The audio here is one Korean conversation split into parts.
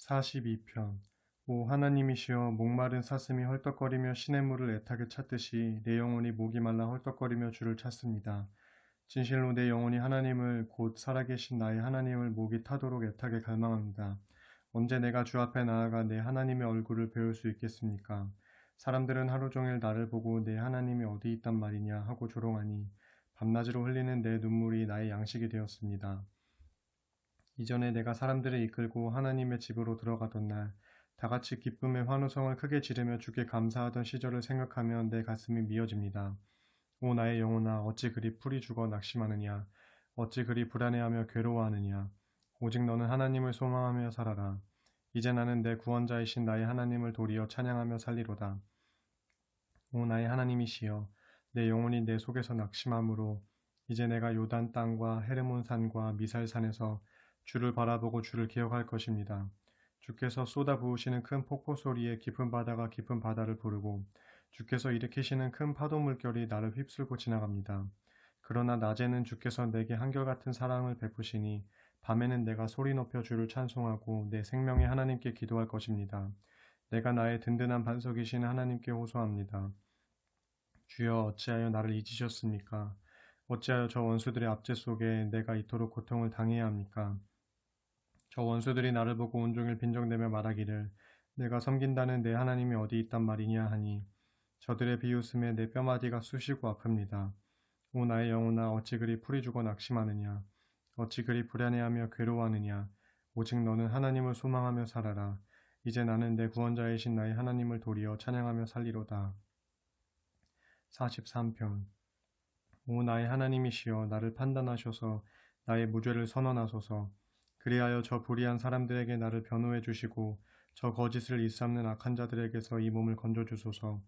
42편. 오 하나님이시여, 목마른 사슴이 헐떡거리며 시냇물을 애타게 찾듯이 내 영혼이 목이 말라 헐떡거리며 주를 찾습니다. 진실로 내 영혼이 하나님을, 곧 살아계신 나의 하나님을 목이 타도록 애타게 갈망합니다. 언제 내가 주 앞에 나아가 내 하나님의 얼굴을 배울 수 있겠습니까? 사람들은 하루 종일 나를 보고 내 하나님이 어디 있단 말이냐 하고 조롱하니 밤낮으로 흘리는 내 눈물이 나의 양식이 되었습니다. 이전에 내가 사람들을 이끌고 하나님의 집으로 들어가던 날, 다같이 기쁨의 환호성을 크게 지르며 주께 감사하던 시절을 생각하면 내 가슴이 미어집니다. 오 나의 영혼아, 어찌 그리 풀이 죽어 낙심하느냐? 어찌 그리 불안해하며 괴로워하느냐? 오직 너는 하나님을 소망하며 살아라. 이제 나는 내 구원자이신 나의 하나님을 도리어 찬양하며 살리로다. 오 나의 하나님이시여, 내 영혼이 내 속에서 낙심하므로 이제 내가 요단 땅과 헤르몬 산과 미살 산에서 주를 바라보고 주를 기억할 것입니다. 주께서 쏟아 부으시는 큰 폭포 소리에 깊은 바다가 깊은 바다를 부르고 주께서 일으키시는 큰 파도 물결이 나를 휩쓸고 지나갑니다. 그러나 낮에는 주께서 내게 한결같은 사랑을 베푸시니 밤에는 내가 소리 높여 주를 찬송하고 내 생명의 하나님께 기도할 것입니다. 내가 나의 든든한 반석이신 하나님께 호소합니다. 주여, 어찌하여 나를 잊으셨습니까? 어찌하여 저 원수들의 압제 속에 내가 이토록 고통을 당해야 합니까? 저 원수들이 나를 보고 온종일 빈정대며 말하기를 내가 섬긴다는 내 하나님이 어디 있단 말이냐 하니 저들의 비웃음에 내 뼈마디가 쑤시고 아픕니다. 오 나의 영혼아, 어찌 그리 풀이 죽어 낙심하느냐? 어찌 그리 불안해하며 괴로워하느냐? 오직 너는 하나님을 소망하며 살아라. 이제 나는 내 구원자이신 나의 하나님을 도리어 찬양하며 살리로다. 43편. 오 나의 하나님이시여, 나를 판단하셔서 나의 무죄를 선언하소서. 그리하여 저 불의한 사람들에게 나를 변호해 주시고 저 거짓을 일삼는 악한 자들에게서 이 몸을 건져주소서.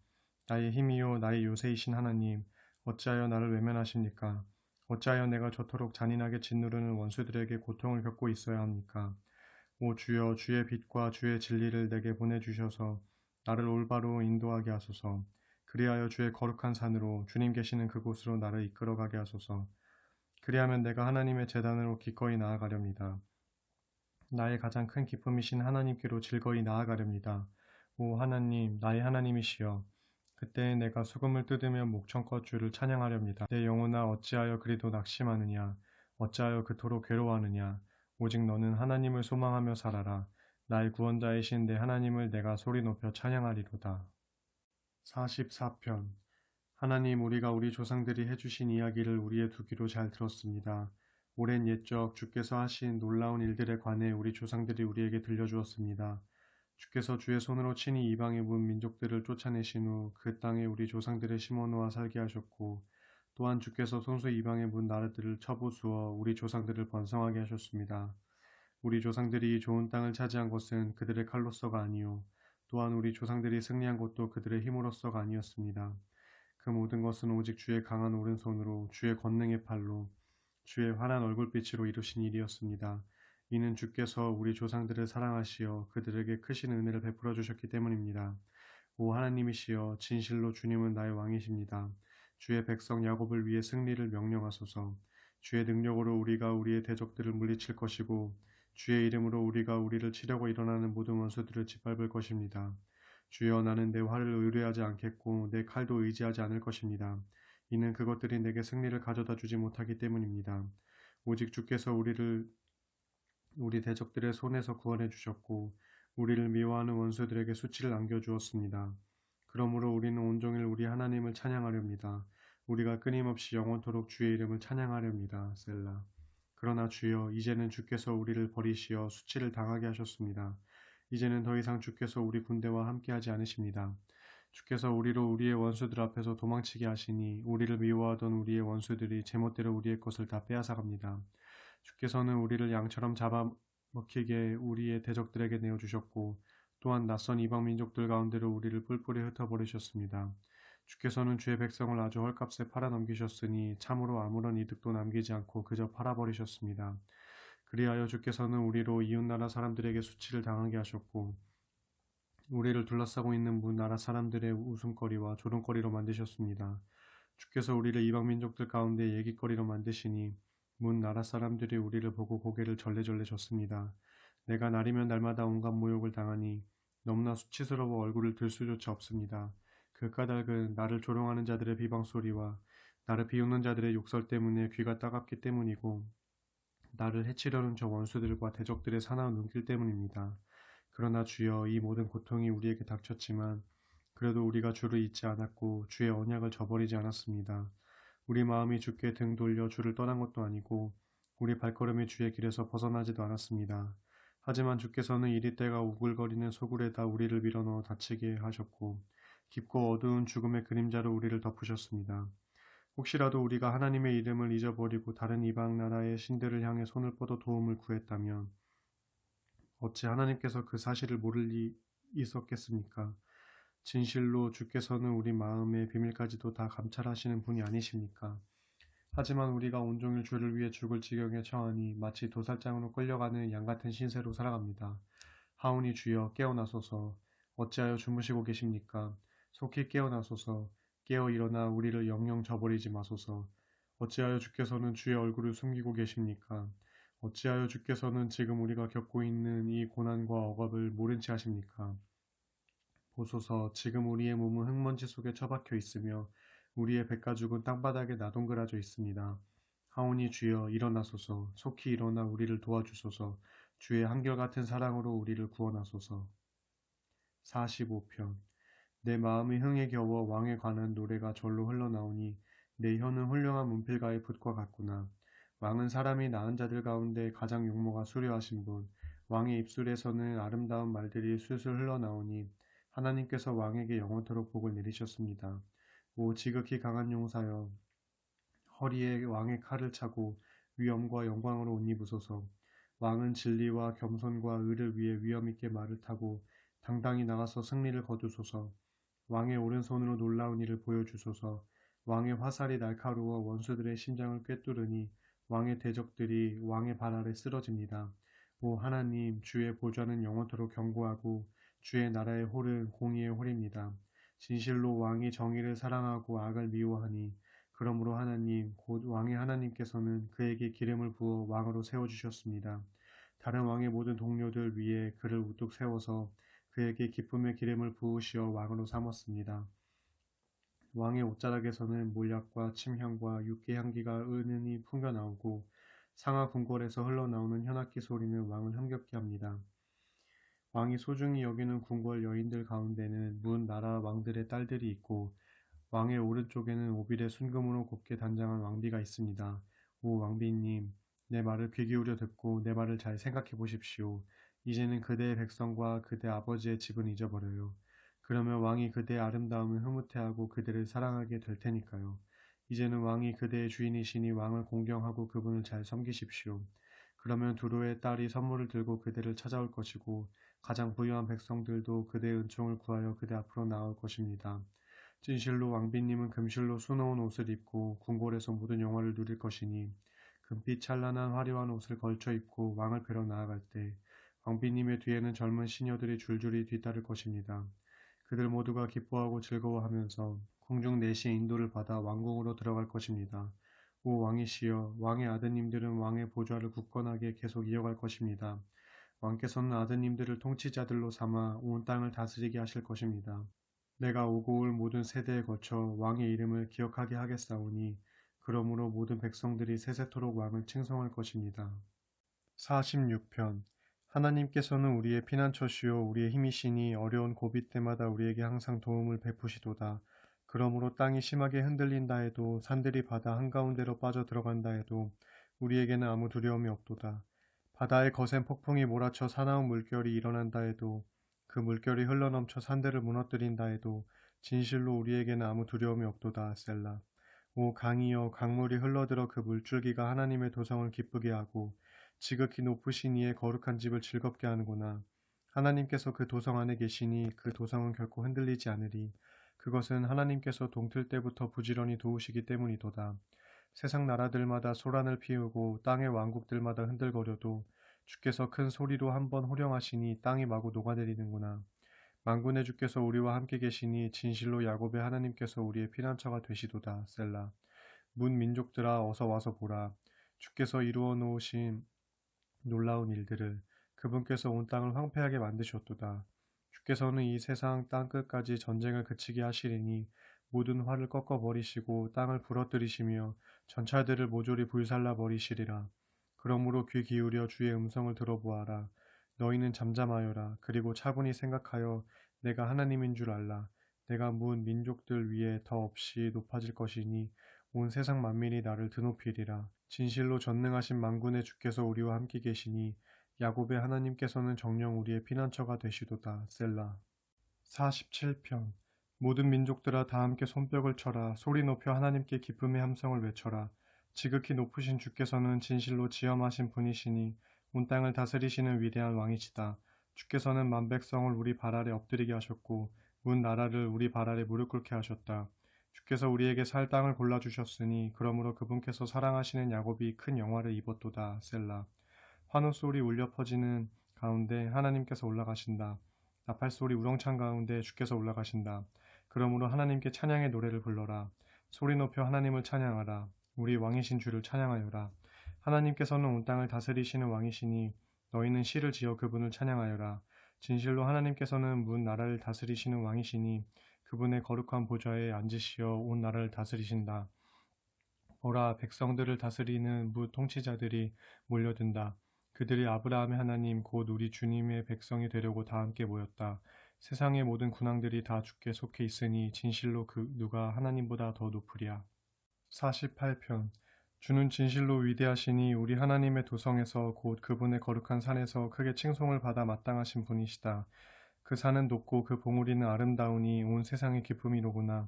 나의 힘이요 나의 요새이신 하나님, 어찌하여 나를 외면하십니까? 어찌하여 내가 저토록 잔인하게 짓누르는 원수들에게 고통을 겪고 있어야 합니까? 오 주여, 주의 빛과 주의 진리를 내게 보내주셔서 나를 올바로 인도하게 하소서. 그리하여 주의 거룩한 산으로, 주님 계시는 그곳으로 나를 이끌어가게 하소서. 그리하면 내가 하나님의 제단으로 기꺼이 나아가렵니다. 나의 가장 큰 기쁨이신 하나님께로 즐거이 나아가렵니다. 오 하나님, 나의 하나님이시여, 그때 내가 수금을 뜯으며 목청껏 주를 찬양하렵니다. 내 영혼아, 어찌하여 그리도 낙심하느냐? 어찌하여 그토록 괴로워하느냐? 오직 너는 하나님을 소망하며 살아라. 나의 구원자이신 내 하나님을 내가 소리 높여 찬양하리로다. 44편. 하나님, 우리가 우리 조상들이 해주신 이야기를 우리의 두 귀로 잘 들었습니다. 오랜 옛적 주께서 하신 놀라운 일들에 관해 우리 조상들이 우리에게 들려주었습니다. 주께서 주의 손으로 친히 이방의 문 민족들을 쫓아내신 후 그 땅에 우리 조상들을 심어놓아 살게 하셨고, 또한 주께서 손수 이방의 문 나라들을 쳐부수어 우리 조상들을 번성하게 하셨습니다. 우리 조상들이 좋은 땅을 차지한 것은 그들의 칼로서가 아니요, 또한 우리 조상들이 승리한 것도 그들의 힘으로서가 아니었습니다. 그 모든 것은 오직 주의 강한 오른손으로, 주의 권능의 팔로, 주의 환한 얼굴빛으로 이루신 일이었습니다. 이는 주께서 우리 조상들을 사랑하시어 그들에게 크신 은혜를 베풀어 주셨기 때문입니다. 오 하나님이시여, 진실로 주님은 나의 왕이십니다. 주의 백성 야곱을 위해 승리를 명령하소서. 주의 능력으로 우리가 우리의 대적들을 물리칠 것이고 주의 이름으로 우리가 우리를 치려고 일어나는 모든 원수들을 짓밟을 것입니다. 주여, 나는 내 활을 의뢰하지 않겠고 내 칼도 의지하지 않을 것입니다. 이는 그것들이 내게 승리를 가져다 주지 못하기 때문입니다. 오직 주께서 우리 대적들의 손에서 구원해 주셨고 우리를 미워하는 원수들에게 수치를 안겨주었습니다. 그러므로 우리는 온종일 우리 하나님을 찬양하렵니다. 우리가 끊임없이 영원토록 주의 이름을 찬양하렵니다. 셀라. 그러나 주여, 이제는 주께서 우리를 버리시어 수치를 당하게 하셨습니다. 이제는 더 이상 주께서 우리 군대와 함께하지 않으십니다. 주께서 우리로 우리의 원수들 앞에서 도망치게 하시니 우리를 미워하던 우리의 원수들이 제멋대로 우리의 것을 다 빼앗아갑니다. 주께서는 우리를 양처럼 잡아먹히게 우리의 대적들에게 내어주셨고 또한 낯선 이방 민족들 가운데로 우리를 뿔뿔이 흩어버리셨습니다. 주께서는 주의 백성을 아주 헐값에 팔아넘기셨으니 참으로 아무런 이득도 남기지 않고 그저 팔아버리셨습니다. 그리하여 주께서는 우리로 이웃나라 사람들에게 수치를 당하게 하셨고 우리를 둘러싸고 있는 문 나라 사람들의 웃음거리와 조롱거리로 만드셨습니다. 주께서 우리를 이방 민족들 가운데 얘기거리로 만드시니 문 나라 사람들이 우리를 보고 고개를 절레절레 졌습니다. 내가 날이면 날마다 온갖 모욕을 당하니 너무나 수치스러워 얼굴을 들 수조차 없습니다. 그 까닭은 나를 조롱하는 자들의 비방소리와 나를 비웃는 자들의 욕설 때문에 귀가 따갑기 때문이고 나를 해치려는 저 원수들과 대적들의 사나운 눈길 때문입니다. 그러나 주여, 이 모든 고통이 우리에게 닥쳤지만 그래도 우리가 주를 잊지 않았고 주의 언약을 저버리지 않았습니다. 우리 마음이 주께 등 돌려 주를 떠난 것도 아니고 우리 발걸음이 주의 길에서 벗어나지도 않았습니다. 하지만 주께서는 이리 때가 우글거리는 소굴에다 우리를 밀어넣어 다치게 하셨고 깊고 어두운 죽음의 그림자로 우리를 덮으셨습니다. 혹시라도 우리가 하나님의 이름을 잊어버리고 다른 이방 나라의 신들을 향해 손을 뻗어 도움을 구했다면 어찌 하나님께서 그 사실을 모를 리 있었겠습니까? 진실로 주께서는 우리 마음의 비밀까지도 다 감찰하시는 분이 아니십니까? 하지만 우리가 온종일 주를 위해 죽을 지경에 처하니 마치 도살장으로 끌려가는 양 같은 신세로 살아갑니다. 하오니 주여, 깨어나소서. 어찌하여 주무시고 계십니까? 속히 깨어나소서. 깨어 일어나 우리를 영영 저버리지 마소서. 어찌하여 주께서는 주의 얼굴을 숨기고 계십니까? 어찌하여 주께서는 지금 우리가 겪고 있는 이 고난과 억압을 모른 채 하십니까? 보소서, 지금 우리의 몸은 흙먼지 속에 처박혀 있으며 우리의 백가죽은 땅바닥에 나동그라져 있습니다. 하오니 주여, 일어나소서. 속히 일어나 우리를 도와주소서. 주의 한결같은 사랑으로 우리를 구원하소서. 45편. 내 마음이 흥에 겨워 왕에 관한 노래가 절로 흘러나오니 내 혀는 훌륭한 문필가의 붓과 같구나. 왕은 사람이 낳은 자들 가운데 가장 용모가 수려하신 분. 왕의 입술에서는 아름다운 말들이 술술 흘러나오니 하나님께서 왕에게 영원토록 복을 내리셨습니다. 오 지극히 강한 용사여, 허리에 왕의 칼을 차고 위엄과 영광으로 옷 입으소서. 왕은 진리와 겸손과 의를 위해 위엄 있게 말을 타고 당당히 나가서 승리를 거두소서. 왕의 오른손으로 놀라운 일을 보여주소서. 왕의 화살이 날카로워 원수들의 심장을 꿰뚫으니 왕의 대적들이 왕의 발 아래 쓰러집니다. 오 하나님, 주의 보좌는 영원토록 견고하고 주의 나라의 홀은 공의의 홀입니다. 진실로 왕이 정의를 사랑하고 악을 미워하니 그러므로 하나님, 곧 왕의 하나님께서는 그에게 기름을 부어 왕으로 세워주셨습니다. 다른 왕의 모든 동료들 위에 그를 우뚝 세워서 그에게 기쁨의 기름을 부으시어 왕으로 삼았습니다. 왕의 옷자락에서는 몰약과 침향과 육개 향기가 은은히 풍겨나오고 상하 궁궐에서 흘러나오는 현악기 소리는 왕을 흥겹게 합니다. 왕이 소중히 여기는 궁궐 여인들 가운데는 문 나라 왕들의 딸들이 있고 왕의 오른쪽에는 오빌의 순금으로 곱게 단장한 왕비가 있습니다. 오 왕비님, 내 말을 귀 기울여 듣고 내 말을 잘 생각해 보십시오. 이제는 그대의 백성과 그대 아버지의 집은 잊어버려요. 그러면 왕이 그대의 아름다움을 흐뭇해하고 그대를 사랑하게 될 테니까요. 이제는 왕이 그대의 주인이시니 왕을 공경하고 그분을 잘 섬기십시오. 그러면 두로의 딸이 선물을 들고 그대를 찾아올 것이고 가장 부유한 백성들도 그대의 은총을 구하여 그대 앞으로 나올 것입니다. 진실로 왕비님은 금실로 수놓은 옷을 입고 궁궐에서 모든 영화를 누릴 것이니 금빛 찬란한 화려한 옷을 걸쳐 입고 왕을 뵈러 나아갈 때 왕비님의 뒤에는 젊은 시녀들이 줄줄이 뒤따를 것입니다. 그들 모두가 기뻐하고 즐거워하면서 궁중 내시의 인도를 받아 왕궁으로 들어갈 것입니다. 오 왕이시여, 왕의 아드님들은 왕의 보좌를 굳건하게 계속 이어갈 것입니다. 왕께서는 아드님들을 통치자들로 삼아 온 땅을 다스리게 하실 것입니다. 내가 오고 올 모든 세대에 거쳐 왕의 이름을 기억하게 하겠사오니 그러므로 모든 백성들이 세세토록 왕을 칭송할 것입니다. 46편. 하나님께서는 우리의 피난처시요 우리의 힘이시니 어려운 고비 때마다 우리에게 항상 도움을 베푸시도다. 그러므로 땅이 심하게 흔들린다 해도 산들이 바다 한가운데로 빠져 들어간다 해도 우리에게는 아무 두려움이 없도다. 바다의 거센 폭풍이 몰아쳐 사나운 물결이 일어난다 해도 그 물결이 흘러넘쳐 산들을 무너뜨린다 해도 진실로 우리에게는 아무 두려움이 없도다. 셀라. 오 강이여, 강물이 흘러들어 그 물줄기가 하나님의 도성을 기쁘게 하고 지극히 높으신 이의 거룩한 집을 즐겁게 하는구나. 하나님께서 그 도성 안에 계시니 그 도성은 결코 흔들리지 않으리. 그것은 하나님께서 동틀 때부터 부지런히 도우시기 때문이도다. 세상 나라들마다 소란을 피우고 땅의 왕국들마다 흔들거려도 주께서 큰 소리로 한번 호령하시니 땅이 마구 녹아내리는구나. 만군의 주께서 우리와 함께 계시니 진실로 야곱의 하나님께서 우리의 피난처가 되시도다. 셀라. 문 민족들아 어서 와서 보라. 주께서 이루어 놓으신 놀라운 일들을 그분께서 온 땅을 황폐하게 만드셨도다. 주께서는 이 세상 땅끝까지 전쟁을 그치게 하시리니 모든 활을 꺾어버리시고 땅을 부러뜨리시며 전차들을 모조리 불살라 버리시리라. 그러므로 귀 기울여 주의 음성을 들어보아라. 너희는 잠잠하여라. 그리고 차분히 생각하여 내가 하나님인 줄 알라. 내가 문 민족들 위에 더 없이 높아질 것이니 온 세상 만민이 나를 드높이리라. 진실로 전능하신 만군의 주께서 우리와 함께 계시니 야곱의 하나님께서는 정녕 우리의 피난처가 되시도다. 셀라. 47편. 모든 민족들아 다 함께 손뼉을 쳐라. 소리 높여 하나님께 기쁨의 함성을 외쳐라. 지극히 높으신 주께서는 진실로 지엄하신 분이시니 온 땅을 다스리시는 위대한 왕이시다. 주께서는 만백성을 우리 발 아래 엎드리게 하셨고 문 나라를 우리 발 아래 무릎 꿇게 하셨다. 주께서 우리에게 살 땅을 골라주셨으니 그러므로 그분께서 사랑하시는 야곱이 큰 영화를 입었도다. 셀라. 환호 소리 울려 퍼지는 가운데 하나님께서 올라가신다. 나팔 소리 우렁찬 가운데 주께서 올라가신다. 그러므로 하나님께 찬양의 노래를 불러라. 소리 높여 하나님을 찬양하라. 우리 왕이신 주를 찬양하여라. 하나님께서는 온 땅을 다스리시는 왕이시니 너희는 시를 지어 그분을 찬양하여라. 진실로 하나님께서는 문 나라를 다스리시는 왕이시니 그분의 거룩한 보좌에 앉으시어 온 나라를 다스리신다. 보라, 백성들을 다스리는 무 통치자들이 몰려든다. 그들이 아브라함의 하나님 곧 우리 주님의 백성이 되려고 다 함께 모였다. 세상의 모든 군왕들이 다 주께 속해 있으니 진실로 그 누가 하나님보다 더 높으랴. 48편. 주는 진실로 위대하시니 우리 하나님의 도성에서 곧 그분의 거룩한 산에서 크게 칭송을 받아 마땅하신 분이시다. 그 산은 높고 그 봉우리는 아름다우니 온 세상의 기쁨이로구나.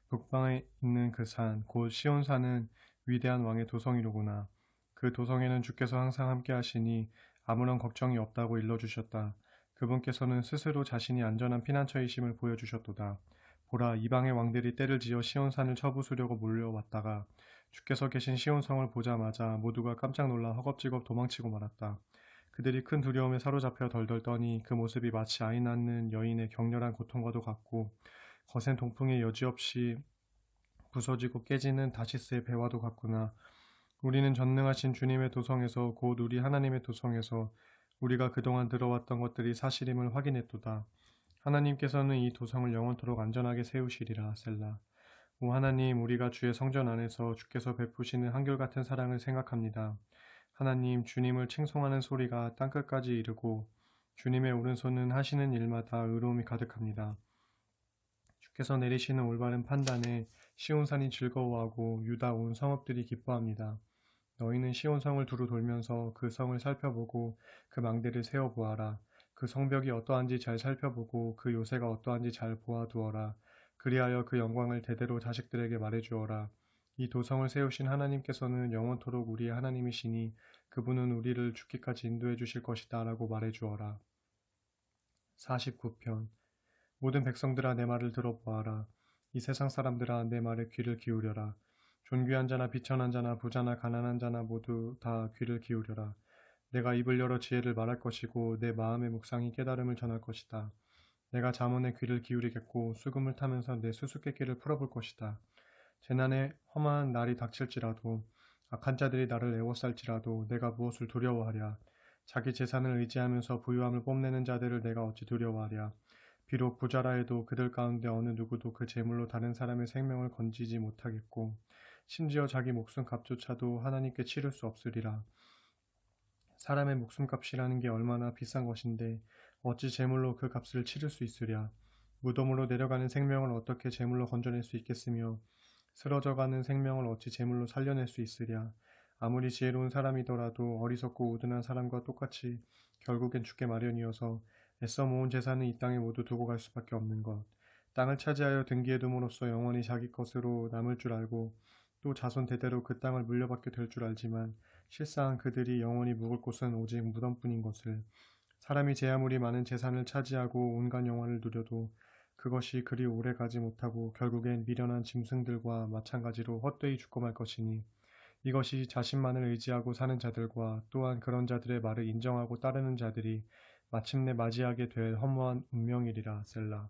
북방에 있는 그 산, 곧 시온산은 위대한 왕의 도성이로구나. 그 도성에는 주께서 항상 함께 하시니 아무런 걱정이 없다고 일러주셨다. 그분께서는 스스로 자신이 안전한 피난처이심을 보여주셨도다. 보라, 이방의 왕들이 때를 지어 시온산을 쳐부수려고 몰려왔다가 주께서 계신 시온성을 보자마자 모두가 깜짝 놀라 허겁지겁 도망치고 말았다. 그들이 큰 두려움에 사로잡혀 덜덜 떠니 그 모습이 마치 아이 낳는 여인의 격렬한 고통과도 같고 거센 동풍에 여지없이 부서지고 깨지는 다시스의 배와도 같구나. 우리는 전능하신 주님의 도성에서 곧 우리 하나님의 도성에서 우리가 그동안 들어왔던 것들이 사실임을 확인했도다. 하나님께서는 이 도성을 영원토록 안전하게 세우시리라. 셀라. 오 하나님, 우리가 주의 성전 안에서 주께서 베푸시는 한결같은 사랑을 생각합니다. 하나님, 주님을 칭송하는 소리가 땅끝까지 이르고 주님의 오른손은 하시는 일마다 의로움이 가득합니다. 주께서 내리시는 올바른 판단에 시온산이 즐거워하고 유다 온 성읍들이 기뻐합니다. 너희는 시온성을 두루 돌면서 그 성을 살펴보고 그 망대를 세어보아라. 그 성벽이 어떠한지 잘 살펴보고 그 요새가 어떠한지 잘 보아두어라. 그리하여 그 영광을 대대로 자식들에게 말해주어라. 이 도성을 세우신 하나님께서는 영원토록 우리의 하나님이시니 그분은 우리를 죽기까지 인도해 주실 것이다 라고 말해주어라. 49편. 모든 백성들아 내 말을 들어보아라. 이 세상 사람들아 내 말에 귀를 기울여라. 존귀한 자나 비천한 자나 부자나 가난한 자나 모두 다 귀를 기울여라. 내가 입을 열어 지혜를 말할 것이고 내 마음의 묵상이 깨달음을 전할 것이다. 내가 잠언에 귀를 기울이겠고 수금을 타면서 내 수수께끼를 풀어볼 것이다. 재난의 험한 날이 닥칠지라도 악한 자들이 나를 애워쌀지라도 내가 무엇을 두려워하랴. 자기 재산을 의지하면서 부유함을 뽐내는 자들을 내가 어찌 두려워하랴. 비록 부자라 해도 그들 가운데 어느 누구도 그 재물로 다른 사람의 생명을 건지지 못하겠고 심지어 자기 목숨값조차도 하나님께 치를 수 없으리라. 사람의 목숨값이라는 게 얼마나 비싼 것인데 어찌 재물로 그 값을 치를 수 있으랴. 무덤으로 내려가는 생명을 어떻게 재물로 건져낼 수 있겠으며 쓰러져가는 생명을 어찌 재물로 살려낼 수 있으랴. 아무리 지혜로운 사람이더라도 어리석고 우둔한 사람과 똑같이 결국엔 죽게 마련이어서 애써 모은 재산은 이 땅에 모두 두고 갈 수밖에 없는 것. 땅을 차지하여 등기해 둠으로써 영원히 자기 것으로 남을 줄 알고 또 자손 대대로 그 땅을 물려받게 될 줄 알지만 실상 그들이 영원히 묵을 곳은 오직 무덤뿐인 것을. 사람이 제 아무리 많은 재산을 차지하고 온갖 영화를 누려도 그것이 그리 오래 가지 못하고 결국엔 미련한 짐승들과 마찬가지로 헛되이 죽고 말 것이니 이것이 자신만을 의지하고 사는 자들과 또한 그런 자들의 말을 인정하고 따르는 자들이 마침내 맞이하게 될 허무한 운명이리라. 셀라.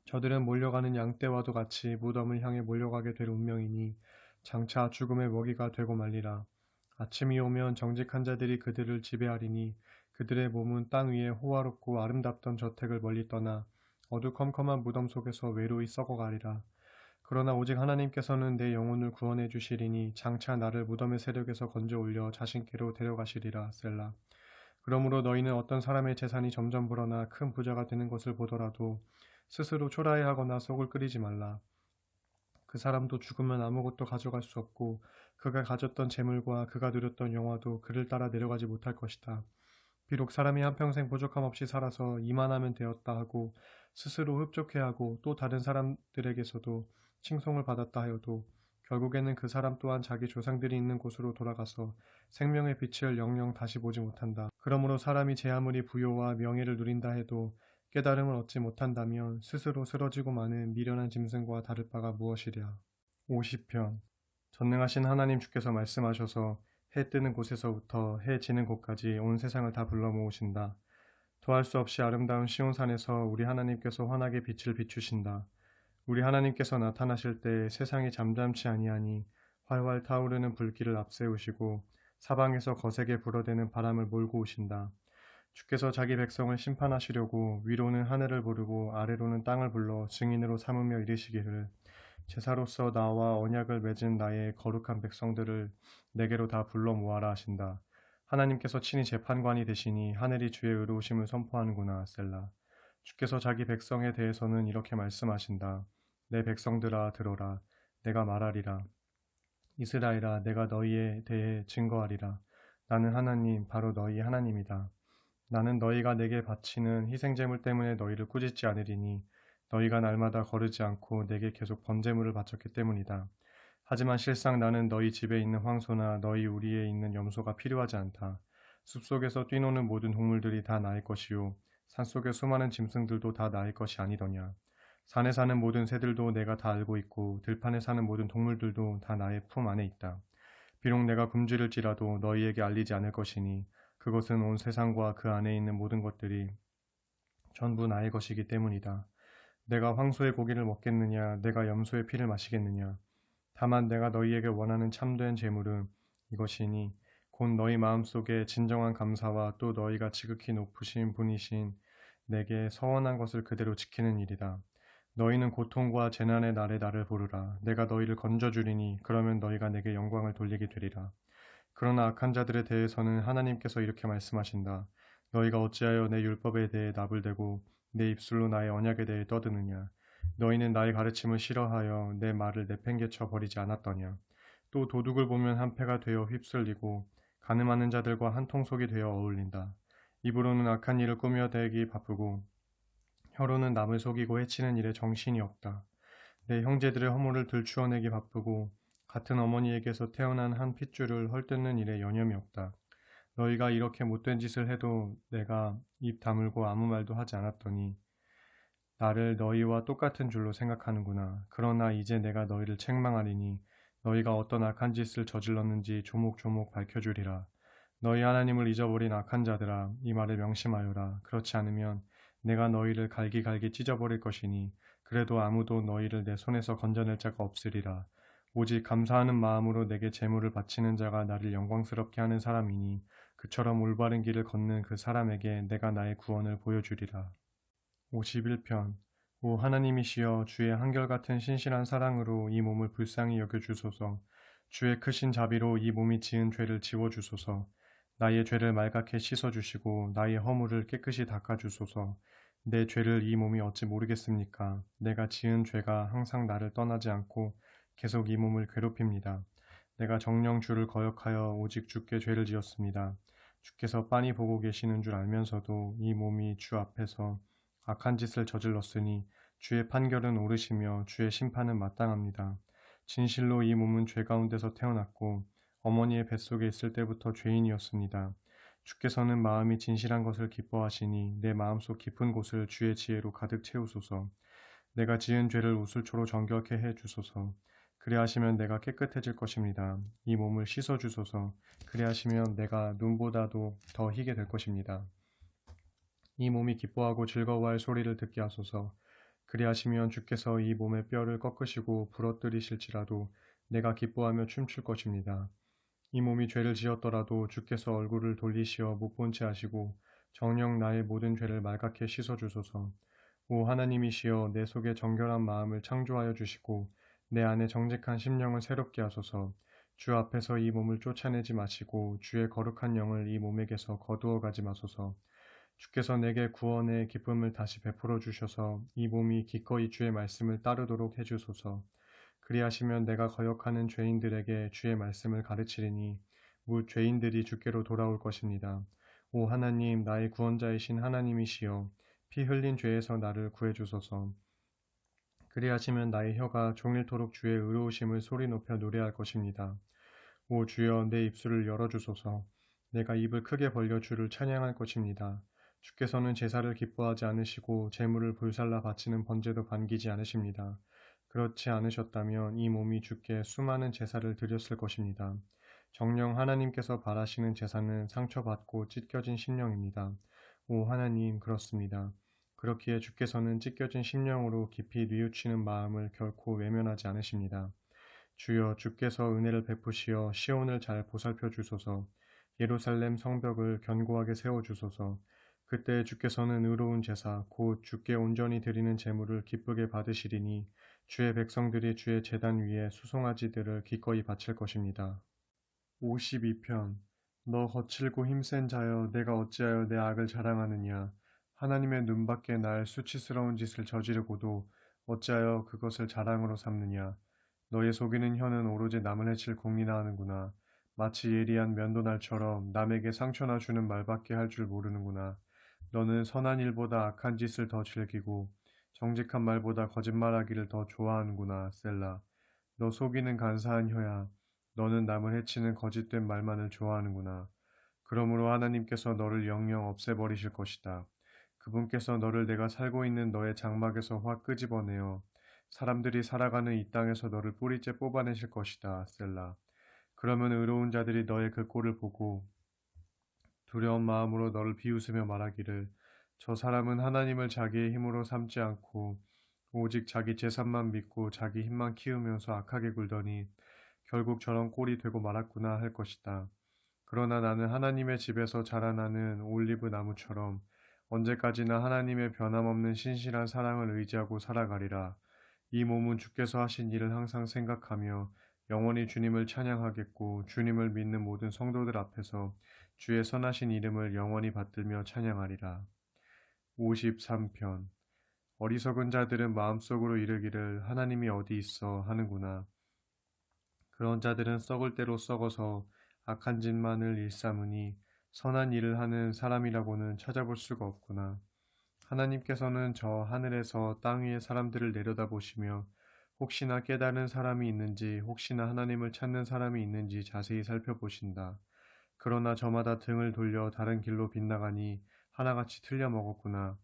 저들은 몰려가는 양떼와도 같이 무덤을 향해 몰려가게 될 운명이니 장차 죽음의 먹이가 되고 말리라. 아침이 오면 정직한 자들이 그들을 지배하리니 그들의 몸은 땅 위에 호화롭고 아름답던 저택을 멀리 떠나 어두컴컴한 무덤 속에서 외로이 썩어가리라. 그러나 오직 하나님께서는 내 영혼을 구원해 주시리니 장차 나를 무덤의 세력에서 건져 올려 자신께로 데려가시리라. 셀라. 그러므로 너희는 어떤 사람의 재산이 점점 불어나 큰 부자가 되는 것을 보더라도 스스로 초라해하거나 속을 끓이지 말라. 그 사람도 죽으면 아무것도 가져갈 수 없고 그가 가졌던 재물과 그가 누렸던 영화도 그를 따라 내려가지 못할 것이다. 비록 사람이 한평생 부족함 없이 살아서 이만하면 되었다 하고 스스로 흡족해하고 또 다른 사람들에게서도 칭송을 받았다 하여도 결국에는 그 사람 또한 자기 조상들이 있는 곳으로 돌아가서 생명의 빛을 영영 다시 보지 못한다. 그러므로 사람이 제 아무리 부요와 명예를 누린다 해도 깨달음을 얻지 못한다면 스스로 쓰러지고 마는 미련한 짐승과 다를 바가 무엇이랴. 50편. 전능하신 하나님 주께서 말씀하셔서 해 뜨는 곳에서부터 해 지는 곳까지 온 세상을 다 불러 모으신다. 더할 수 없이 아름다운 시온산에서 우리 하나님께서 환하게 빛을 비추신다. 우리 하나님께서 나타나실 때 세상이 잠잠치 아니하니 활활 타오르는 불길을 앞세우시고 사방에서 거세게 불어대는 바람을 몰고 오신다. 주께서 자기 백성을 심판하시려고 위로는 하늘을 부르고 아래로는 땅을 불러 증인으로 삼으며 이르시기를 제사로서 나와 언약을 맺은 나의 거룩한 백성들을 내게로 다 불러 모아라 하신다. 하나님께서 친히 재판관이 되시니 하늘이 주의 의로우심을 선포하는구나. 셀라. 주께서 자기 백성에 대해서는 이렇게 말씀하신다. 내 백성들아 들어라. 내가 말하리라. 이스라엘아 내가 너희에 대해 증거하리라. 나는 하나님 바로 너희 하나님이다. 나는 너희가 내게 바치는 희생제물 때문에 너희를 꾸짖지 않으리니 너희가 날마다 거르지 않고 내게 계속 번제물을 바쳤기 때문이다. 하지만 실상 나는 너희 집에 있는 황소나 너희 우리에 있는 염소가 필요하지 않다. 숲속에서 뛰노는 모든 동물들이 다 나의 것이요 산속의 수많은 짐승들도 다 나의 것이 아니더냐. 산에 사는 모든 새들도 내가 다 알고 있고 들판에 사는 모든 동물들도 다 나의 품 안에 있다. 비록 내가 굶주릴지라도 너희에게 알리지 않을 것이니 그것은 온 세상과 그 안에 있는 모든 것들이 전부 나의 것이기 때문이다. 내가 황소의 고기를 먹겠느냐 내가 염소의 피를 마시겠느냐. 다만 내가 너희에게 원하는 참된 제물은 이것이니 곧 너희 마음속에 진정한 감사와 또 너희가 지극히 높으신 분이신 내게 서원한 것을 그대로 지키는 일이다. 너희는 고통과 재난의 날에 나를 부르라. 내가 너희를 건져주리니 그러면 너희가 내게 영광을 돌리게 되리라. 그러나 악한 자들에 대해서는 하나님께서 이렇게 말씀하신다. 너희가 어찌하여 내 율법에 대해 나불대고 내 입술로 나의 언약에 대해 떠드느냐. 너희는 나의 가르침을 싫어하여 내 말을 내팽개쳐 버리지 않았더냐. 또 도둑을 보면 한패가 되어 휩쓸리고 가늠하는 자들과 한 통속이 되어 어울린다. 입으로는 악한 일을 꾸며대기 바쁘고 혀로는 남을 속이고 해치는 일에 정신이 없다. 내 형제들의 허물을 들추어내기 바쁘고 같은 어머니에게서 태어난 한 핏줄을 헐뜯는 일에 여념이 없다. 너희가 이렇게 못된 짓을 해도 내가 입 다물고 아무 말도 하지 않았더니 나를 너희와 똑같은 줄로 생각하는구나. 그러나 이제 내가 너희를 책망하리니 너희가 어떤 악한 짓을 저질렀는지 조목조목 밝혀주리라. 너희 하나님을 잊어버린 악한 자들아 이 말을 명심하여라. 그렇지 않으면 내가 너희를 갈기갈기 찢어버릴 것이니 그래도 아무도 너희를 내 손에서 건져낼 자가 없으리라. 오직 감사하는 마음으로 내게 제물을 바치는 자가 나를 영광스럽게 하는 사람이니 그처럼 올바른 길을 걷는 그 사람에게 내가 나의 구원을 보여주리라. 51편. 오 하나님이시여 주의 한결같은 신실한 사랑으로 이 몸을 불쌍히 여겨주소서. 주의 크신 자비로 이 몸이 지은 죄를 지워주소서. 나의 죄를 말갛게 씻어주시고 나의 허물을 깨끗이 닦아주소서. 내 죄를 이 몸이 어찌 모르겠습니까? 내가 지은 죄가 항상 나를 떠나지 않고 계속 이 몸을 괴롭힙니다. 내가 정녕 주를 거역하여 오직 주께 죄를 지었습니다. 주께서 빤히 보고 계시는 줄 알면서도 이 몸이 주 앞에서 악한 짓을 저질렀으니 주의 판결은 옳으시며 주의 심판은 마땅합니다. 진실로 이 몸은 죄 가운데서 태어났고 어머니의 뱃속에 있을 때부터 죄인이었습니다. 주께서는 마음이 진실한 것을 기뻐하시니 내 마음속 깊은 곳을 주의 지혜로 가득 채우소서. 내가 지은 죄를 우슬초로 정결케 해 주소서. 그리하시면 내가 깨끗해질 것입니다. 이 몸을 씻어 주소서. 그리하시면 내가 눈보다도 더 희게 될 것입니다. 이 몸이 기뻐하고 즐거워할 소리를 듣게 하소서. 그리하시면 주께서 이 몸의 뼈를 꺾으시고 부러뜨리실지라도 내가 기뻐하며 춤출 것입니다. 이 몸이 죄를 지었더라도 주께서 얼굴을 돌리시어 못 본 채 하시고 정녕 나의 모든 죄를 말갛게 씻어 주소서. 오 하나님이시여 내 속에 정결한 마음을 창조하여 주시고 내 안에 정직한 심령을 새롭게 하소서. 주 앞에서 이 몸을 쫓아내지 마시고 주의 거룩한 영을 이 몸에게서 거두어 가지 마소서. 주께서 내게 구원의 기쁨을 다시 베풀어 주셔서 이 몸이 기꺼이 주의 말씀을 따르도록 해주소서. 그리하시면 내가 거역하는 죄인들에게 주의 말씀을 가르치리니 무 죄인들이 주께로 돌아올 것입니다. 오 하나님 나의 구원자이신 하나님이시여 피 흘린 죄에서 나를 구해주소서. 그리하시면 나의 혀가 종일토록 주의 의로우심을 소리 높여 노래할 것입니다. 오 주여 내 입술을 열어주소서. 내가 입을 크게 벌려 주를 찬양할 것입니다. 주께서는 제사를 기뻐하지 않으시고 제물을 불살라 바치는 번제도 반기지 않으십니다. 그렇지 않으셨다면 이 몸이 주께 수많은 제사를 드렸을 것입니다. 정녕 하나님께서 바라시는 제사는 상처받고 찢겨진 심령입니다. 오 하나님 그렇습니다. 그렇기에 주께서는 찢겨진 심령으로 깊이 뉘우치는 마음을 결코 외면하지 않으십니다. 주여 주께서 은혜를 베푸시어 시온을 잘 보살펴 주소서. 예루살렘 성벽을 견고하게 세워 주소서. 그때 주께서는 의로운 제사 곧 주께 온전히 드리는 제물을 기쁘게 받으시리니 주의 백성들이 주의 제단 위에 수송아지들을 기꺼이 바칠 것입니다. 52편 너 거칠고 힘센 자여 내가 어찌하여 내 악을 자랑하느냐. 하나님의 눈밖에 날 수치스러운 짓을 저지르고도 어찌하여 그것을 자랑으로 삼느냐. 너의 속이는 혀는 오로지 남을 해칠 공리나 하는구나. 마치 예리한 면도날처럼 남에게 상처나 주는 말밖에 할 줄 모르는구나. 너는 선한 일보다 악한 짓을 더 즐기고 정직한 말보다 거짓말하기를 더 좋아하는구나. 셀라. 너 속이는 간사한 혀야. 너는 남을 해치는 거짓된 말만을 좋아하는구나. 그러므로 하나님께서 너를 영영 없애버리실 것이다. 그분께서 너를 내가 살고 있는 너의 장막에서 확 끄집어내어 사람들이 살아가는 이 땅에서 너를 뿌리째 뽑아내실 것이다. 셀라. 그러면 의로운 자들이 너의 그 꼴을 보고 두려운 마음으로 너를 비웃으며 말하기를 저 사람은 하나님을 자기의 힘으로 삼지 않고 오직 자기 재산만 믿고 자기 힘만 키우면서 악하게 굴더니 결국 저런 꼴이 되고 말았구나 할 것이다. 그러나 나는 하나님의 집에서 자라나는 올리브 나무처럼 언제까지나 하나님의 변함없는 신실한 사랑을 의지하고 살아가리라. 이 몸은 주께서 하신 일을 항상 생각하며 영원히 주님을 찬양하겠고 주님을 믿는 모든 성도들 앞에서 주의 선하신 이름을 영원히 받들며 찬양하리라. 53편 어리석은 자들은 마음속으로 이르기를 하나님이 어디 있어 하는구나. 그런 자들은 썩을 대로 썩어서 악한 짓만을 일삼으니 선한 일을 하는 사람이라고는 찾아볼 수가 없구나. 하나님께서는 저 하늘에서 땅 위의 사람들을 내려다보시며 혹시나 깨달은 사람이 있는지 혹시나 하나님을 찾는 사람이 있는지 자세히 살펴보신다. 그러나 저마다 등을 돌려 다른 길로 빗나가니 하나같이 틀려 먹었구나.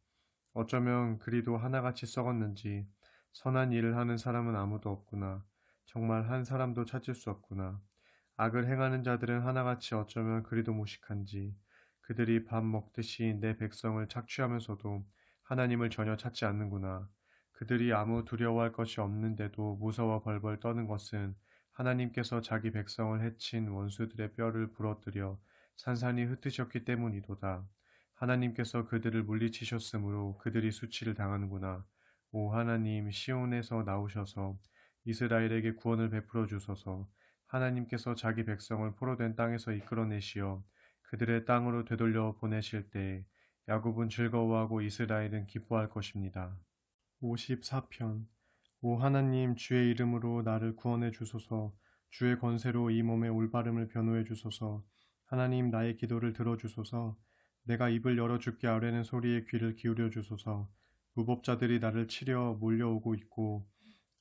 어쩌면 그리도 하나같이 썩었는지 선한 일을 하는 사람은 아무도 없구나. 정말 한 사람도 찾을 수 없구나. 악을 행하는 자들은 하나같이 어쩌면 그리도 무식한지 그들이 밥 먹듯이 내 백성을 착취하면서도 하나님을 전혀 찾지 않는구나. 그들이 아무 두려워할 것이 없는데도 무서워 벌벌 떠는 것은 하나님께서 자기 백성을 해친 원수들의 뼈를 부러뜨려 산산이 흩으셨기 때문이도다. 하나님께서 그들을 물리치셨으므로 그들이 수치를 당하는구나. 오 하나님 시온에서 나오셔서 이스라엘에게 구원을 베풀어 주소서. 하나님께서 자기 백성을 포로된 땅에서 이끌어내시어 그들의 땅으로 되돌려 보내실 때에 야곱은 즐거워하고 이스라엘은 기뻐할 것입니다. 54편 오 하나님 주의 이름으로 나를 구원해 주소서. 주의 권세로 이 몸의 올바름을 변호해 주소서. 하나님 나의 기도를 들어주소서. 내가 입을 열어 주께 아뢰는 소리에 귀를 기울여 주소서. 무법자들이 나를 치려 몰려오고 있고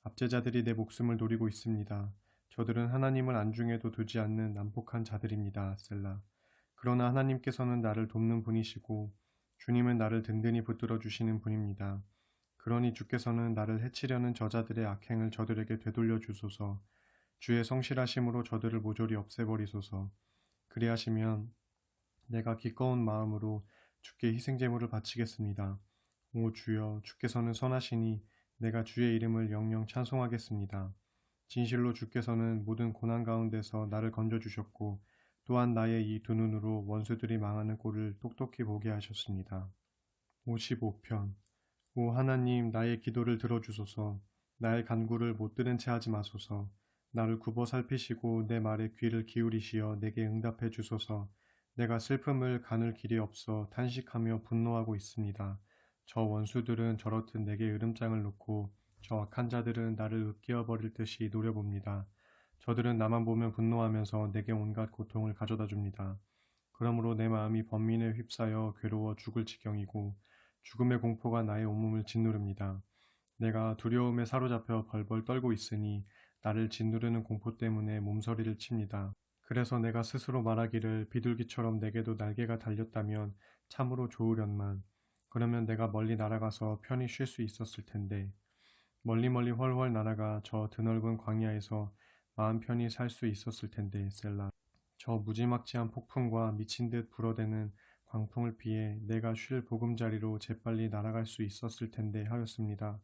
압제자들이 내 목숨을 노리고 있습니다. 저들은 하나님을 안중에도 두지 않는 난폭한 자들입니다. 셀라. 그러나 하나님께서는 나를 돕는 분이시고 주님은 나를 든든히 붙들어 주시는 분입니다. 그러니 주께서는 나를 해치려는 저자들의 악행을 저들에게 되돌려 주소서. 주의 성실하심으로 저들을 모조리 없애버리소서. 그리하시면 내가 기꺼운 마음으로 주께 희생제물을 바치겠습니다. 오 주여 주께서는 선하시니 내가 주의 이름을 영영 찬송하겠습니다. 진실로 주께서는 모든 고난 가운데서 나를 건져주셨고 또한 나의 이 두 눈으로 원수들이 망하는 꼴을 똑똑히 보게 하셨습니다. 55편. 오 하나님, 나의 기도를 들어주소서. 나의 간구를 못 들은 채 하지 마소서. 나를 굽어 살피시고 내 말에 귀를 기울이시어 내게 응답해 주소서. 내가 슬픔을 가눌 길이 없어 탄식하며 분노하고 있습니다. 저 원수들은 저렇듯 내게 으름장을 놓고 저 악한 자들은 나를 으깨어 버릴 듯이 노려봅니다. 저들은 나만 보면 분노하면서 내게 온갖 고통을 가져다 줍니다. 그러므로 내 마음이 번민에 휩싸여 괴로워 죽을 지경이고 죽음의 공포가 나의 온몸을 짓누릅니다. 내가 두려움에 사로잡혀 벌벌 떨고 있으니 나를 짓누르는 공포 때문에 몸서리를 칩니다. 그래서 내가 스스로 말하기를 비둘기처럼 내게도 날개가 달렸다면 참으로 좋으련만. 그러면 내가 멀리 날아가서 편히 쉴 수 있었을 텐데. 멀리 멀리 훨훨 날아가 저 드넓은 광야에서 마음 편히 살 수 있었을 텐데 셀라. 저 무지막지한 폭풍과 미친 듯 불어대는 광풍을 피해 내가 쉴 보금자리로 재빨리 날아갈 수 있었을 텐데 하였습니다.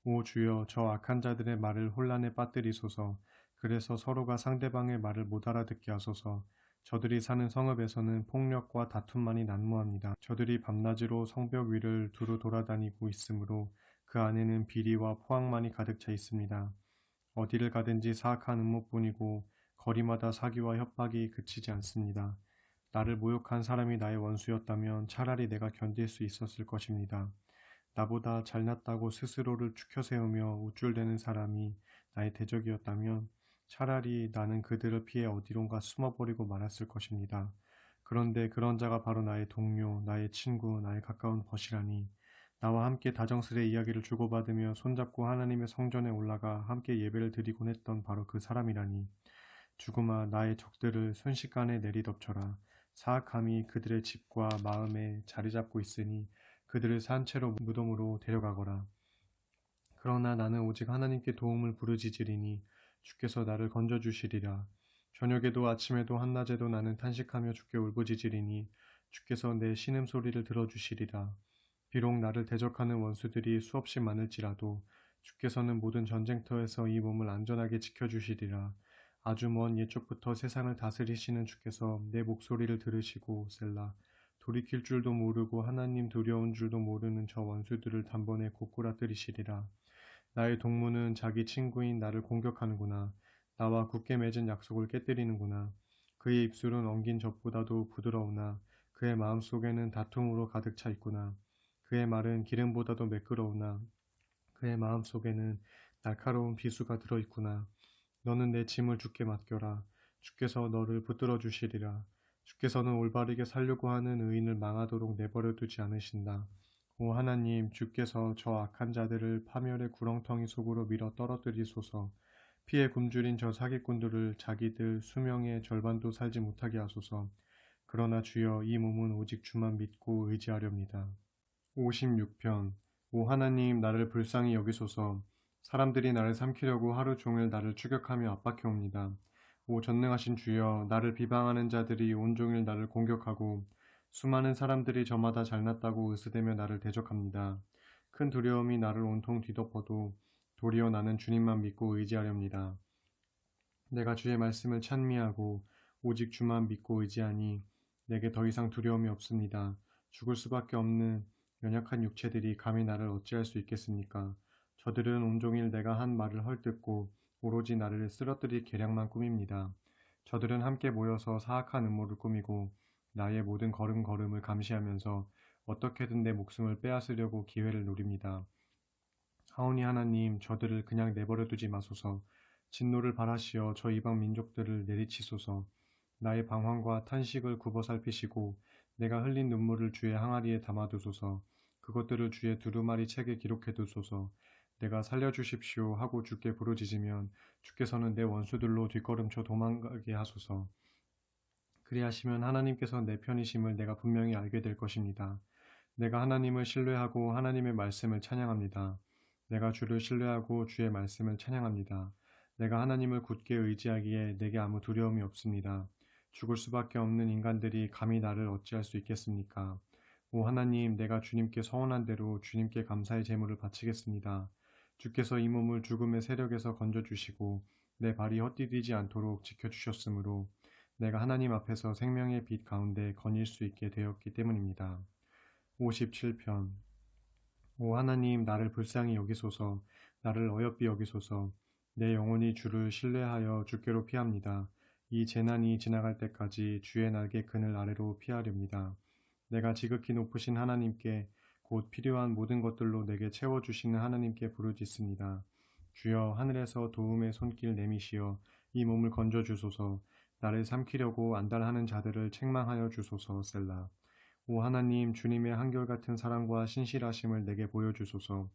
오 주여, 저 악한 자들의 말을 혼란에 빠뜨리소서. 그래서 서로가 상대방의 말을 못 알아듣게 하소서. 저들이 사는 성읍에서는 폭력과 다툼만이 난무합니다. 저들이 밤낮으로 성벽 위를 두루 돌아다니고 있으므로 그 안에는 비리와 포악만이 가득 차 있습니다. 어디를 가든지 사악한 음모뿐이고 거리마다 사기와 협박이 그치지 않습니다. 나를 모욕한 사람이 나의 원수였다면 차라리 내가 견딜 수 있었을 것입니다. 나보다 잘났다고 스스로를 추켜 세우며 우쭐대는 사람이 나의 대적이었다면 차라리 나는 그들을 피해 어디론가 숨어버리고 말았을 것입니다. 그런데 그런 자가 바로 나의 동료, 나의 친구, 나의 가까운 벗이라니. 나와 함께 다정스레 이야기를 주고받으며 손잡고 하나님의 성전에 올라가 함께 예배를 드리곤 했던 바로 그 사람이라니. 죽음아, 나의 적들을 순식간에 내리덮쳐라. 사악함이 그들의 집과 마음에 자리 잡고 있으니 그들을 산채로 무덤으로 데려가거라. 그러나 나는 오직 하나님께 도움을 부르짖으리니 주께서 나를 건져주시리라. 저녁에도 아침에도 한낮에도 나는 탄식하며 주께 울부짖으리니 주께서 내 신음소리를 들어주시리라. 비록 나를 대적하는 원수들이 수없이 많을지라도 주께서는 모든 전쟁터에서 이 몸을 안전하게 지켜주시리라. 아주 먼 옛적부터 세상을 다스리시는 주께서 내 목소리를 들으시고 셀라. 돌이킬 줄도 모르고 하나님 두려운 줄도 모르는 저 원수들을 단번에 고꾸라뜨리시리라. 나의 동무는 자기 친구인 나를 공격하는구나. 나와 굳게 맺은 약속을 깨뜨리는구나. 그의 입술은 엉긴 젖보다도 부드러우나 그의 마음속에는 다툼으로 가득 차 있구나. 그의 말은 기름보다도 매끄러우나 그의 마음속에는 날카로운 비수가 들어있구나. 너는 내 짐을 주께 맡겨라. 주께서 너를 붙들어 주시리라. 주께서는 올바르게 살려고 하는 의인을 망하도록 내버려 두지 않으신다. 오 하나님, 주께서 저 악한 자들을 파멸의 구렁텅이 속으로 밀어 떨어뜨리소서. 피에 굶주린 저 사기꾼들을 자기들 수명의 절반도 살지 못하게 하소서. 그러나 주여, 이 몸은 오직 주만 믿고 의지하렵니다. 56편. 오 하나님, 나를 불쌍히 여기소서. 사람들이 나를 삼키려고 하루 종일 나를 추격하며 압박해옵니다. 오 전능하신 주여, 나를 비방하는 자들이 온종일 나를 공격하고 수많은 사람들이 저마다 잘났다고 으스대며 나를 대적합니다. 큰 두려움이 나를 온통 뒤덮어도 도리어 나는 주님만 믿고 의지하렵니다. 내가 주의 말씀을 찬미하고 오직 주만 믿고 의지하니 내게 더 이상 두려움이 없습니다. 죽을 수밖에 없는 연약한 육체들이 감히 나를 어찌할 수 있겠습니까? 저들은 온종일 내가 한 말을 헐뜯고 오로지 나를 쓰러뜨릴 계략만 꾸밉니다. 저들은 함께 모여서 사악한 음모를 꾸미고 나의 모든 걸음걸음을 감시하면서 어떻게든 내 목숨을 빼앗으려고 기회를 노립니다. 하오니 하나님, 저들을 그냥 내버려 두지 마소서. 진노를 발하시어 저 이방 민족들을 내리치소서. 나의 방황과 탄식을 굽어 살피시고 내가 흘린 눈물을 주의 항아리에 담아두소서. 그것들을 주의 두루마리 책에 기록해두소서. 내가 살려주십시오 하고 주께 부르짖으면 주께서는 내 원수들로 뒷걸음쳐 도망가게 하소서. 그리하시면 하나님께서 내 편이심을 내가 분명히 알게 될 것입니다. 내가 하나님을 신뢰하고 하나님의 말씀을 찬양합니다. 내가 주를 신뢰하고 주의 말씀을 찬양합니다. 내가 하나님을 굳게 의지하기에 내게 아무 두려움이 없습니다. 죽을 수밖에 없는 인간들이 감히 나를 어찌할 수 있겠습니까? 오 하나님, 내가 주님께 서원한 대로 주님께 감사의 제물을 바치겠습니다. 주께서 이 몸을 죽음의 세력에서 건져주시고 내 발이 헛디디지 않도록 지켜주셨으므로 내가 하나님 앞에서 생명의 빛 가운데 거닐 수 있게 되었기 때문입니다. 57편. 오 하나님, 나를 불쌍히 여기소서. 나를 어여삐 여기소서. 내 영혼이 주를 신뢰하여 주께로 피합니다. 이 재난이 지나갈 때까지 주의 날개 그늘 아래로 피하렵니다. 내가 지극히 높으신 하나님께, 곧 필요한 모든 것들로 내게 채워주시는 하나님께 부르짖습니다. 주여, 하늘에서 도움의 손길 내미시어 이 몸을 건져주소서. 나를 삼키려고 안달하는 자들을 책망하여 주소서. 셀라. 오 하나님, 주님의 한결같은 사랑과 신실하심을 내게 보여주소서.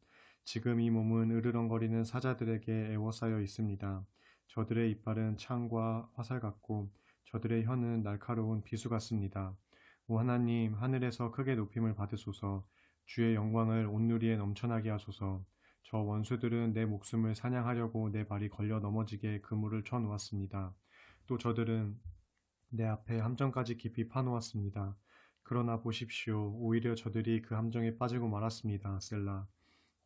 지금 이 몸은 으르렁거리는 사자들에게 애워싸여 있습니다. 저들의 이빨은 창과 화살 같고 저들의 혀는 날카로운 비수 같습니다. 오 하나님, 하늘에서 크게 높임을 받으소서. 주의 영광을 온누리에 넘쳐나게 하소서. 저 원수들은 내 목숨을 사냥하려고 내 발이 걸려 넘어지게 그물을 쳐 놓았습니다. 또 저들은 내 앞에 함정까지 깊이 파놓았습니다. 그러나 보십시오. 오히려 저들이 그 함정에 빠지고 말았습니다. 셀라.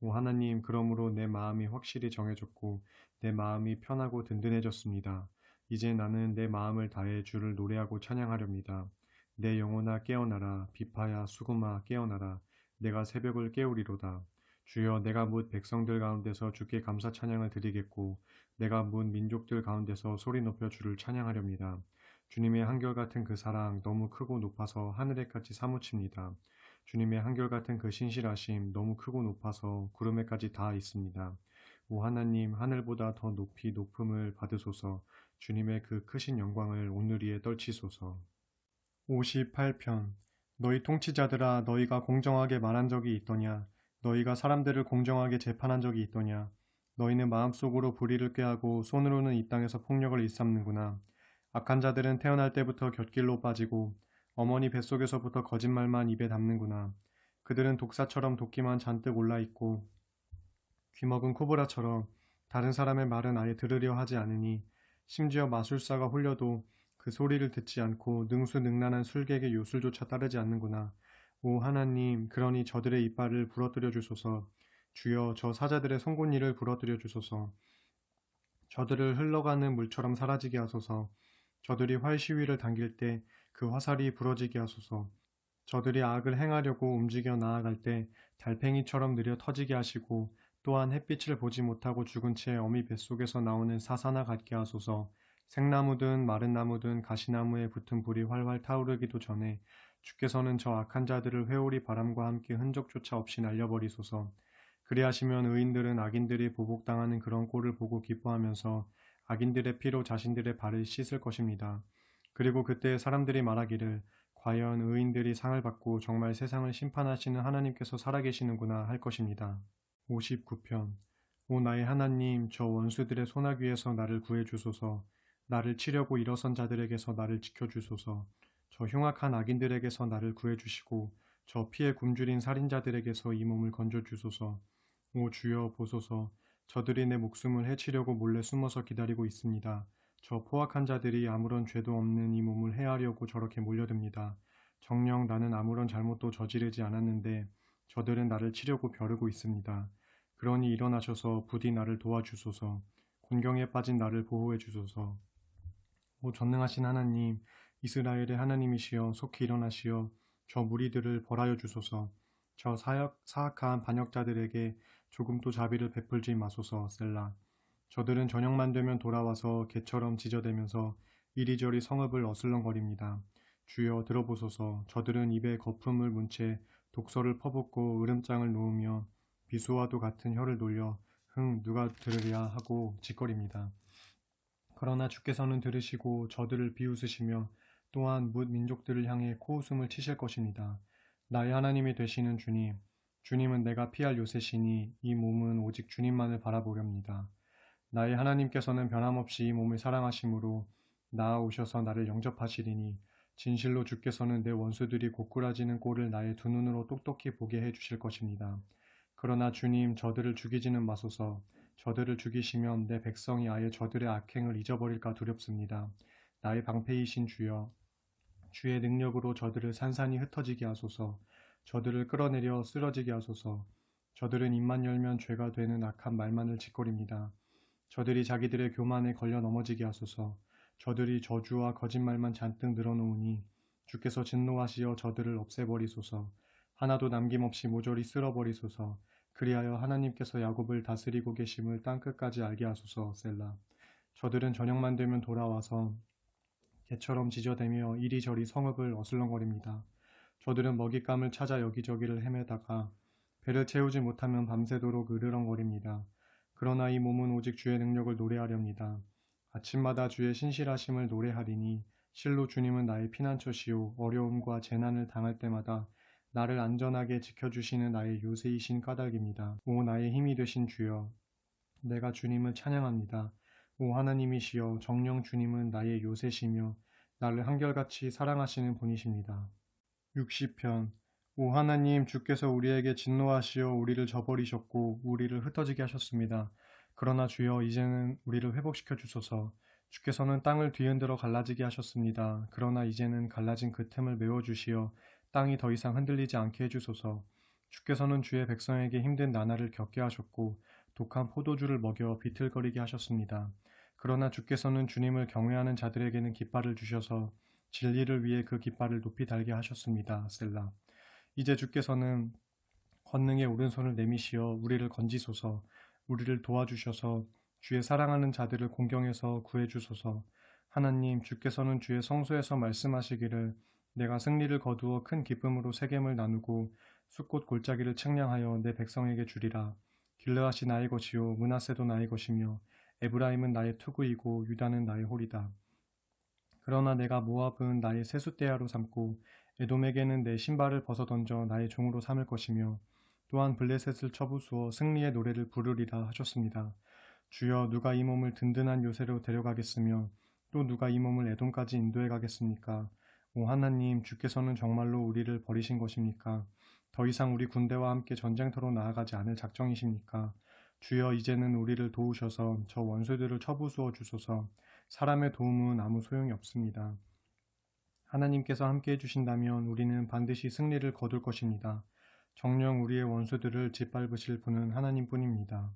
오 하나님, 그러므로 내 마음이 확실히 정해졌고 내 마음이 편하고 든든해졌습니다. 이제 나는 내 마음을 다해 주를 노래하고 찬양하렵니다. 내 영혼아 깨어나라. 비파야 수금아 깨어나라. 내가 새벽을 깨우리로다. 주여, 내가 뭇 백성들 가운데서 주께 감사 찬양을 드리겠고 내가 뭇 민족들 가운데서 소리 높여 주를 찬양하렵니다. 주님의 한결같은 그 사랑 너무 크고 높아서 하늘에까지 사무칩니다. 주님의 한결같은 그 신실하심 너무 크고 높아서 구름에까지 닿아 있습니다. 오 하나님, 하늘보다 더 높이 높음을 받으소서. 주님의 그 크신 영광을 온누리에 떨치소서. 58편. 너희 통치자들아, 너희가 공정하게 말한 적이 있더냐? 너희가 사람들을 공정하게 재판한 적이 있더냐? 너희는 마음속으로 불의를 꾀하고 손으로는 이 땅에서 폭력을 일삼는구나. 악한 자들은 태어날 때부터 곁길로 빠지고 어머니 뱃속에서부터 거짓말만 입에 담는구나. 그들은 독사처럼 도끼만 잔뜩 올라있고 귀먹은 코브라처럼 다른 사람의 말은 아예 들으려 하지 않으니 심지어 마술사가 홀려도 그 소리를 듣지 않고 능수능란한 술객의 요술조차 따르지 않는구나. 오 하나님, 그러니 저들의 이빨을 부러뜨려 주소서. 주여, 저 사자들의 송곳니를 부러뜨려 주소서. 저들을 흘러가는 물처럼 사라지게 하소서. 저들이 활 시위를 당길 때 그 화살이 부러지게 하소서. 저들이 악을 행하려고 움직여 나아갈 때 달팽이처럼 느려 터지게 하시고 또한 햇빛을 보지 못하고 죽은 채 어미 뱃속에서 나오는 사사나 같게 하소서. 생나무든 마른 나무든 가시나무에 붙은 불이 활활 타오르기도 전에 주께서는 저 악한 자들을 회오리 바람과 함께 흔적조차 없이 날려버리소서. 그리하시면 의인들은 악인들이 보복당하는 그런 꼴을 보고 기뻐하면서 악인들의 피로 자신들의 발을 씻을 것입니다. 그리고 그때 사람들이 말하기를 과연 의인들이 상을 받고 정말 세상을 심판하시는 하나님께서 살아계시는구나 할 것입니다. 59편. 오 나의 하나님, 저 원수들의 소나귀에서 나를 구해주소서. 나를 치려고 일어선 자들에게서 나를 지켜주소서. 저 흉악한 악인들에게서 나를 구해주시고 저 피에 굶주린 살인자들에게서 이 몸을 건져주소서. 오 주여 보소서. 저들이 내 목숨을 해치려고 몰래 숨어서 기다리고 있습니다. 저 포악한 자들이 아무런 죄도 없는 이 몸을 해하려고 저렇게 몰려듭니다. 정녕 나는 아무런 잘못도 저지르지 않았는데 저들은 나를 치려고 벼르고 있습니다. 그러니 일어나셔서 부디 나를 도와주소서. 곤경에 빠진 나를 보호해 주소서. 오 전능하신 하나님, 이스라엘의 하나님이시여 속히 일어나시어 저 무리들을 벌하여 주소서. 저 사악한 반역자들에게 조금도 자비를 베풀지 마소서. 셀라. 저들은 저녁만 되면 돌아와서 개처럼 짖어대면서 이리저리 성읍을 어슬렁거립니다. 주여 들어보소서. 저들은 입에 거품을 문 채 독서를 퍼붓고 으름장을 놓으며 비수와도 같은 혀를 놀려 누가 들으랴 하고 짓거립니다. 그러나 주께서는 들으시고 저들을 비웃으시며 또한 뭇 민족들을 향해 코웃음을 치실 것입니다. 나의 하나님이 되시는 주님, 주님은 내가 피할 요새시니 이 몸은 오직 주님만을 바라보렵니다. 나의 하나님께서는 변함없이 이 몸을 사랑하심으로 나아오셔서 나를 영접하시리니 진실로 주께서는 내 원수들이 고꾸라지는 꼴을 나의 두 눈으로 똑똑히 보게 해주실 것입니다. 그러나 주님, 저들을 죽이지는 마소서. 저들을 죽이시면 내 백성이 아예 저들의 악행을 잊어버릴까 두렵습니다. 나의 방패이신 주여, 주의 능력으로 저들을 산산이 흩어지게 하소서. 저들을 끌어내려 쓰러지게 하소서. 저들은 입만 열면 죄가 되는 악한 말만을 짓거립니다. 저들이 자기들의 교만에 걸려 넘어지게 하소서. 저들이 저주와 거짓말만 잔뜩 늘어놓으니 주께서 진노하시어 저들을 없애버리소서. 하나도 남김없이 모조리 쓸어버리소서. 그리하여 하나님께서 야곱을 다스리고 계심을 땅끝까지 알게 하소서. 셀라. 저들은 저녁만 되면 돌아와서 개처럼 지저대며 이리저리 성읍을 어슬렁거립니다. 저들은 먹잇감을 찾아 여기저기를 헤매다가 배를 채우지 못하면 밤새도록 으르렁거립니다. 그러나 이 몸은 오직 주의 능력을 노래하렵니다. 아침마다 주의 신실하심을 노래하리니 실로 주님은 나의 피난처시요 어려움과 재난을 당할 때마다 나를 안전하게 지켜주시는 나의 요새이신 까닭입니다. 오 나의 힘이 되신 주여, 내가 주님을 찬양합니다. 오 하나님이시여, 정녕 주님은 나의 요새시며 나를 한결같이 사랑하시는 분이십니다. 60편. 오 하나님, 주께서 우리에게 진노하시어 우리를 저버리셨고 우리를 흩어지게 하셨습니다. 그러나 주여, 이제는 우리를 회복시켜 주소서. 주께서는 땅을 뒤흔들어 갈라지게 하셨습니다. 그러나 이제는 갈라진 그 틈을 메워주시어 땅이 더 이상 흔들리지 않게 해주소서. 주께서는 주의 백성에게 힘든 나날을 겪게 하셨고 독한 포도주를 먹여 비틀거리게 하셨습니다. 그러나 주께서는 주님을 경외하는 자들에게는 깃발을 주셔서 진리를 위해 그 깃발을 높이 달게 하셨습니다. 셀라. 이제 주께서는 권능의 오른손을 내미시어 우리를 건지소서. 우리를 도와주셔서 주의 사랑하는 자들을 공경에서 구해주소서. 하나님, 주께서는 주의 성소에서 말씀하시기를 내가 승리를 거두어 큰 기쁨으로 세겜을 나누고 숫꽃 골짜기를 측량하여 내 백성에게 주리라. 길르앗이 나의 것이요 므낫세도 나의 것이며 에브라임은 나의 투구이고 유다는 나의 홀이다. 그러나 내가 모압은 나의 세숫대야로 삼고 에돔에게는 내 신발을 벗어던져 나의 종으로 삼을 것이며 또한 블레셋을 쳐부수어 승리의 노래를 부르리라 하셨습니다. 주여, 누가 이 몸을 든든한 요새로 데려가겠으며 또 누가 이 몸을 에돔까지 인도해 가겠습니까? 오 하나님, 주께서는 정말로 우리를 버리신 것입니까? 더 이상 우리 군대와 함께 전쟁터로 나아가지 않을 작정이십니까? 주여, 이제는 우리를 도우셔서 저 원수들을 쳐부수어 주소서. 사람의 도움은 아무 소용이 없습니다. 하나님께서 함께 해주신다면 우리는 반드시 승리를 거둘 것입니다. 정녕 우리의 원수들을 짓밟으실 분은 하나님뿐입니다.